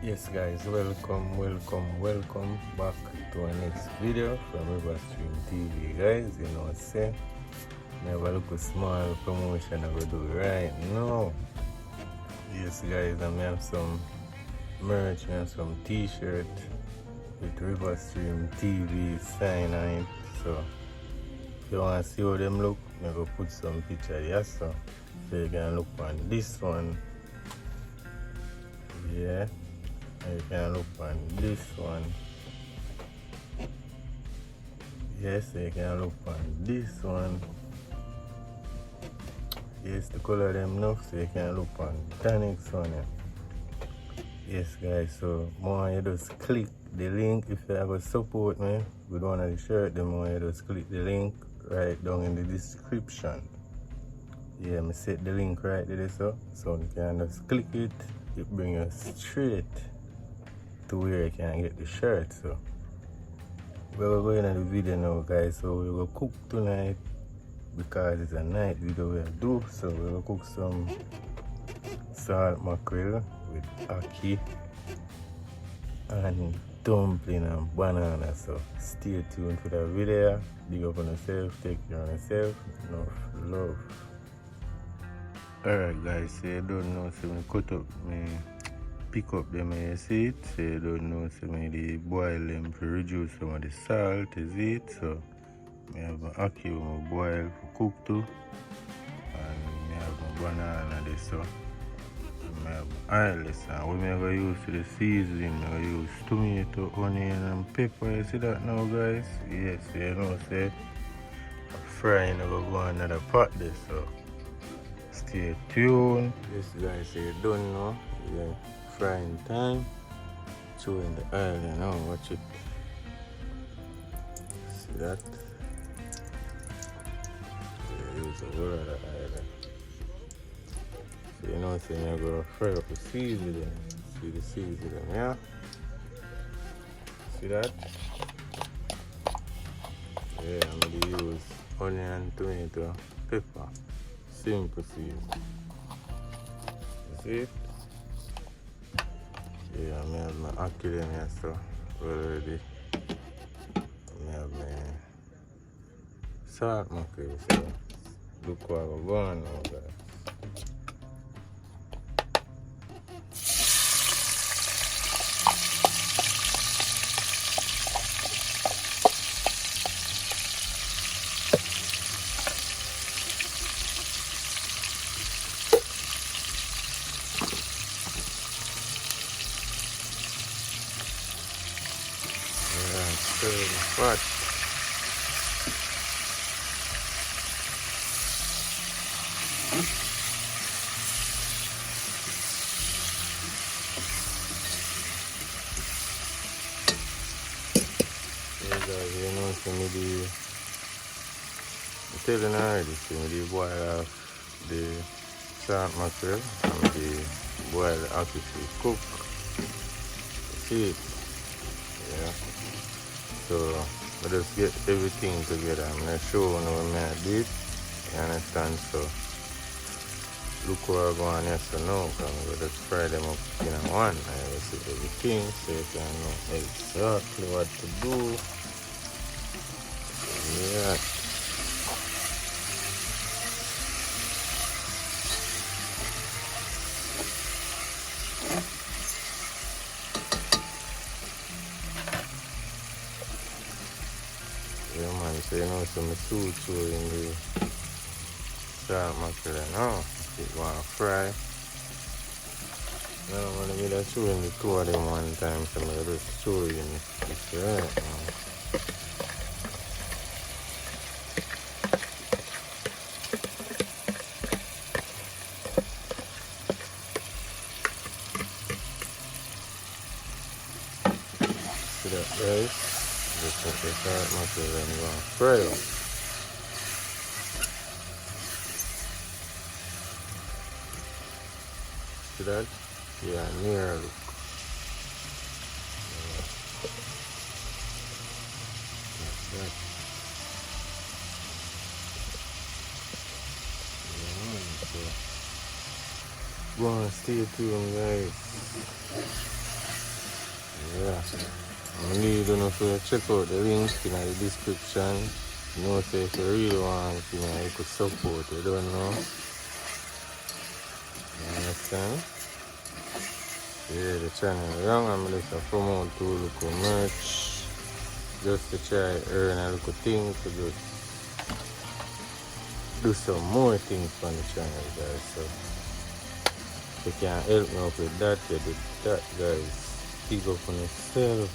Yes guys, welcome back to our next video from Riverstream TV guys. You know say never look a small promotion I will do right now. Yes guys, I may have some merch and some t-shirt with Riverstream TV sign on it. So if you want to see how them look, I'm going to put some picture here so you can look on this one. Yeah. You can look on this one. Yes, you can look on this one. Yes, the color them enough, so you can look on the next one. Yes guys, so more you just click the link if you have a support me with one of the shirt, then more you just click the link right down in the description. Yeah, I set the link right there so you can just click it, it brings you straight to where you can get the shirt. So we're going to the video now guys, so we will cook tonight because it's a night video we do. So we will cook some salt mackerel with ackee and dumpling and banana. So stay tuned for the video. Big up on yourself, take care of yourself, enough love. Alright guys, so you don't know, so when I cut up me pick up them and you see it, so you don't know, so I they boil them to reduce some of the salt, is it? So I have an ackee with boil for cook too, and I have my banana there, so I have eyeless, and what I use for the seasoning, I use tomato, onion and pepper. You see that now guys? Yes, you know, say I'm frying, I go on another pot there, so stay tuned. Yes guys, so you don't know, yeah. Frying time, throwing the oil and now watch it. See that? Yeah, use a lot of oil. So you know, so you're going to fry up the seasoning. See the seasoning, yeah? See that? Yeah, I'm going to use onion, tomato, pepper. Simple seasoning. You see it? Yeah, I have my ackee in here, so already. I have my salt mackerel, so look what I'm going now, guys. Stir the pot. Yeah guys, you know, so I'm telling you already, so I boil off the salt mackerel and the boil the ackee to cook. See it? Yeah. So I just get everything together. I'm not sure what I did. You understand? So look where I'm going here so now. I'm going to just fry them up in one. I will see everything so you can know exactly what to do. Yeah. Yeah man, so you know some soup in the salt mackerel now. It want to fry. Now I'm going to show you the two of them one time, so I'm going to show you it's right now. See that guys? Just put the salt mackerel and you want to fry up. See that? Yeah, near look. Like that. Yeah, so go on, stay tuned guys. I need you know to check out the link in the description. You know, say if you really want, you know, you could support, you don't know. You understand? Yeah, the channel young, I'm just promote to look merch. Just to try earn a little thing to just do some more things on the channel, guys. So if you can help me out with that, you do that, guys. Pick up on yourself.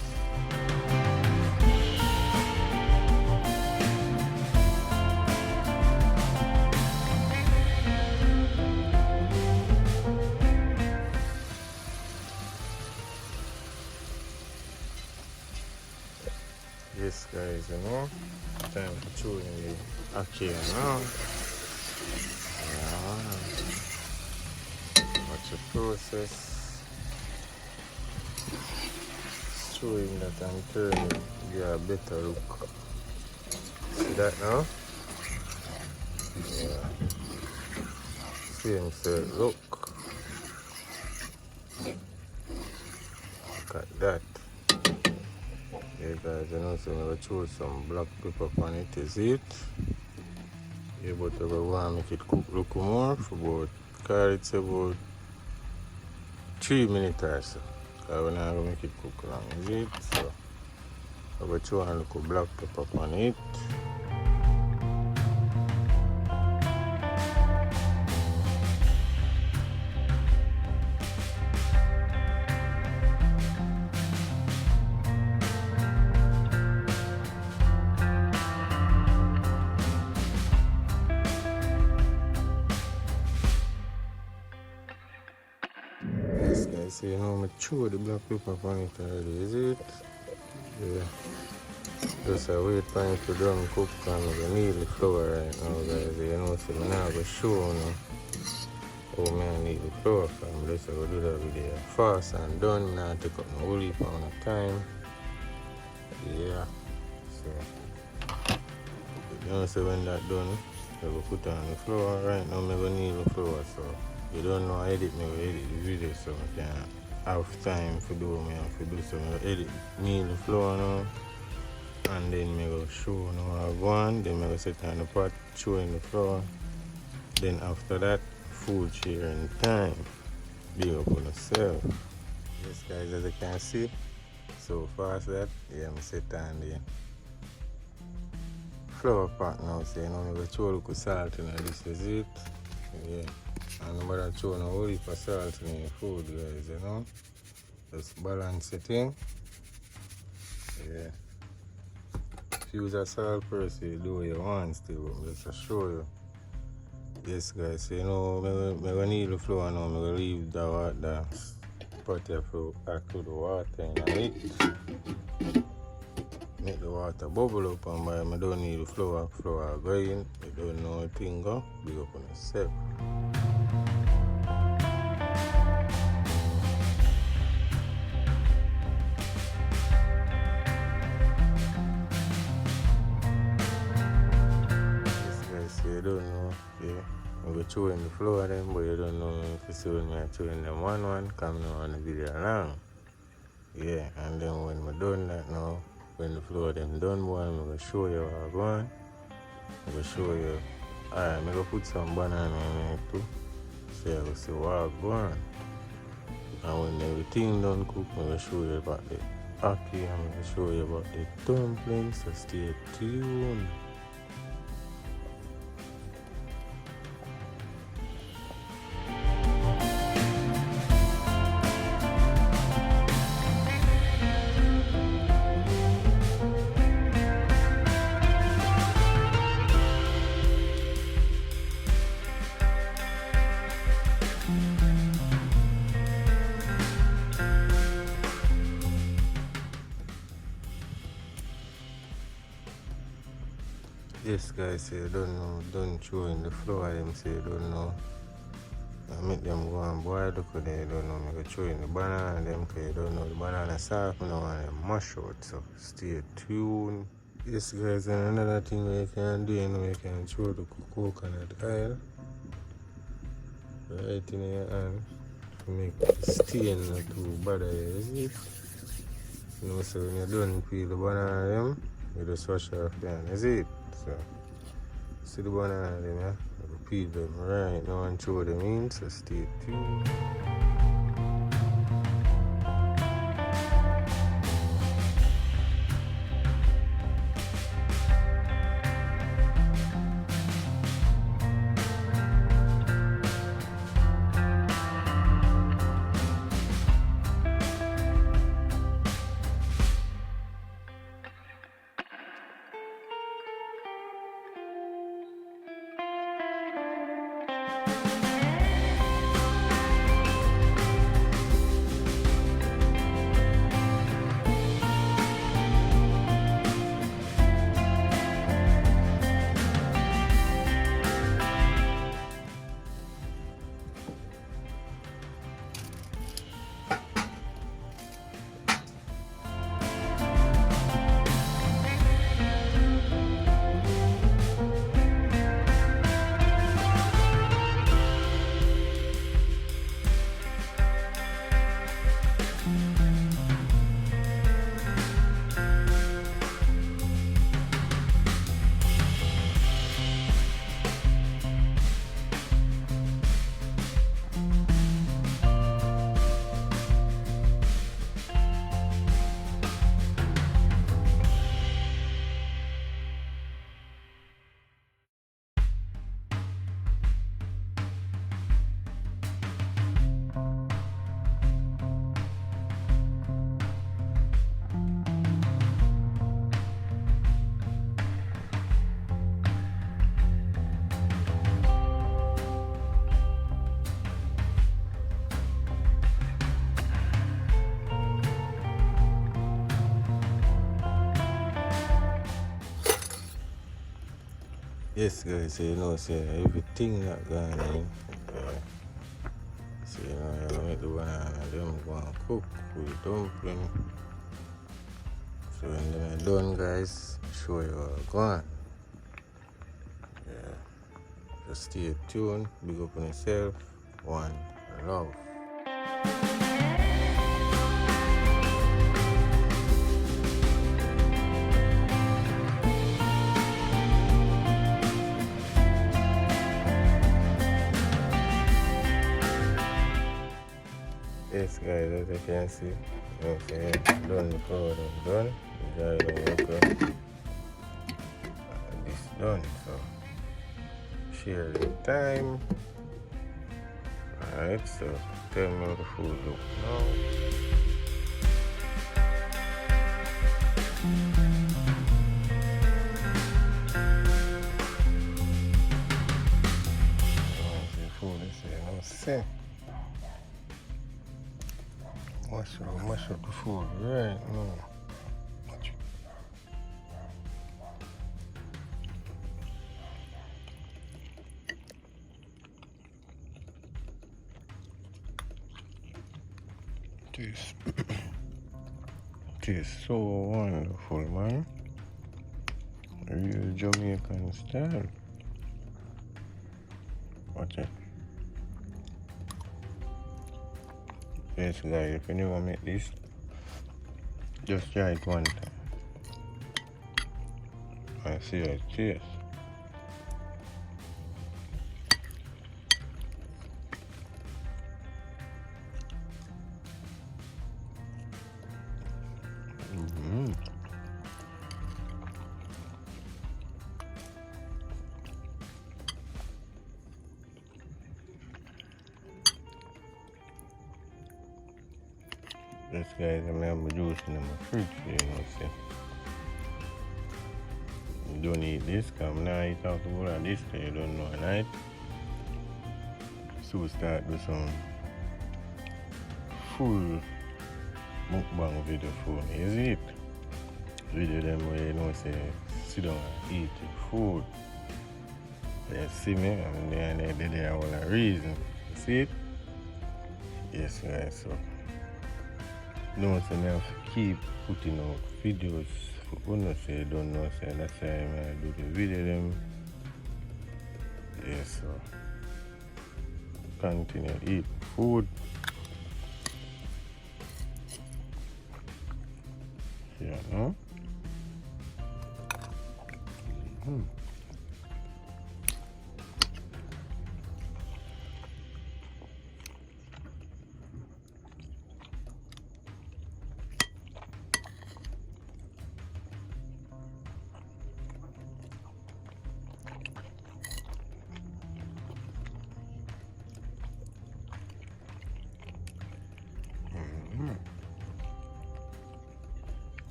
Yes, guys, you know, time for chewing the Ackee now. Watch the process. Chewing that and turning, give a better look. See that now? Yeah. Same set look. Look at that. Yeah, guys, you know, so I'm going to choose some black pepper on it, is it? Yeah, but I want to make it cook a little more for about, because it's about 3 minutes or so. Because we're not going to make it cook long, is it? So I'm going to choose a little black pepper on it. Yes, guys, so you know, I chew the black pepper on it already, is it? Yeah. Just wait for it to done cook and I need the flour right now, guys. You know, so I'm not going to show you how I need the flour from. Just I will do that video fast and done. Now take up my whole heap amount of time. Yeah. So, you know, so when that done, I will put on the flour. Right now, I'm going to need the flour, so you don't know edit me, I edit the video, so I can have time to do me and to do some edit me the flour now. And then I go show you how I go on, then I go set on the pot, showing the flour. Then after that, food sharing time. Big up on yourself. Yes, guys, as you can see, so fast that, yeah, I set on the flour pot now, so you know, I go throw a little salt in this, is it? Yeah. And I'm going to throw a whole heap of salt in your food, guys, you know? Just balance it in. Yeah. Use a salt first, you do what you want still, but I'm just to show you. Yes, guys, so you know, I'm going to need the flour now. I'm going to leave the pot here for add to the water in it. Make the water bubble up, and I don't need the flour going. You don't know anything, go. Big up on yourself. You don't know, yeah. I'm going to show in the floor them, but you don't know if you see when I'm showing them one, coming on the video along. Yeah, and then when I'm done that now, when the floor them done one, I'm going to show you how I'm going. I'm going to show you, alright, I'm going to put some banana in it too. So you will see what I'm going. And when everything done cook, I'm going to show you about the Ackee, I'm going to show you about the dumplings, so stay tuned. Yes, guys, say you don't know, don't throw in the flour, them say you don't know. I make them go and boil, look at them, you don't know. I go throw in the banana, them, because you don't know the banana soft, I don't want them mash out, so stay tuned. Yes, guys, and another thing you can do, you know, you can throw the coconut oil right in your hand to make the stain not too bad, is it? You know, so when you're done peel the banana them, you just wash off them. Is it? So see the banana them, yeah? You peel them right now and throw them in, so stay tuned. Yes guys, so you know, say everything that going in. So you know, you make the banana them go and cook with dumpling. So when they're done guys, show you all gone. Yeah. Just stay tuned, big up on yourself, one love. Yes guys, as you can see, you know, say, done the powder done, the dry the water, and this done, so share the time. Alright, so tell me how the food look now. The food is, you know, see. Mash up the food right now. Tastes so wonderful, man. Real Jamaican style. Watch it. Yes guys, if you never make this, just try it one time and see how it tastes. This guys, I have my juice in my fridge, you know, see. You don't eat this, because I'm not eat out the whole of this, so you don't know, right? So we start with some full mukbang video for me, is it? Video them where you know, say, sit down and eat the food. They see me, and they're there all a reason. You see it? Yes, guys, so. No, so I have to keep putting out videos for you say don't know, say that's why I do the video them. Yes, so continue eat food. Yeah, no?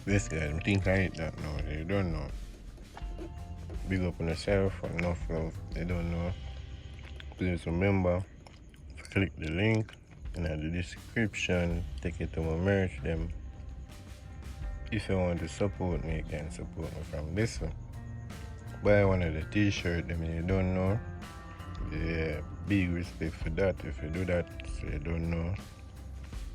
This guy, I think I eat that now. They don't know. Big up on yourself, enough love. They don't know. Please remember to click the link in the description. Take it to my merch them. If you want to support me, you can support me from this one. Buy one of the t-shirt them you don't know. Yeah, big respect for that. If you do that, so you don't know.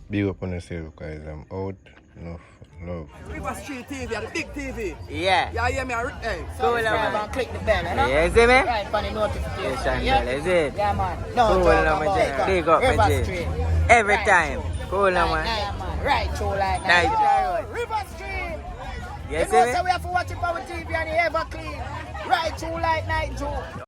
Big up on yourself guys, I'm out. Enough love. River Street TV, the big TV. Yeah. Yeah, hear me? Hey, Subscribe and click the bell, you know? Yeah, you see me? Right, for the notification. Yeah, is it? Yeah, man. No, Cool, talk no, about man. Big up, River man. Street. Every Right, time. Cool, no, man. Yeah, man. Right, through like Nice. that. River Street. You You see know, me? so we have to watch it on TV and the ever clean. Right, through like night, Joe.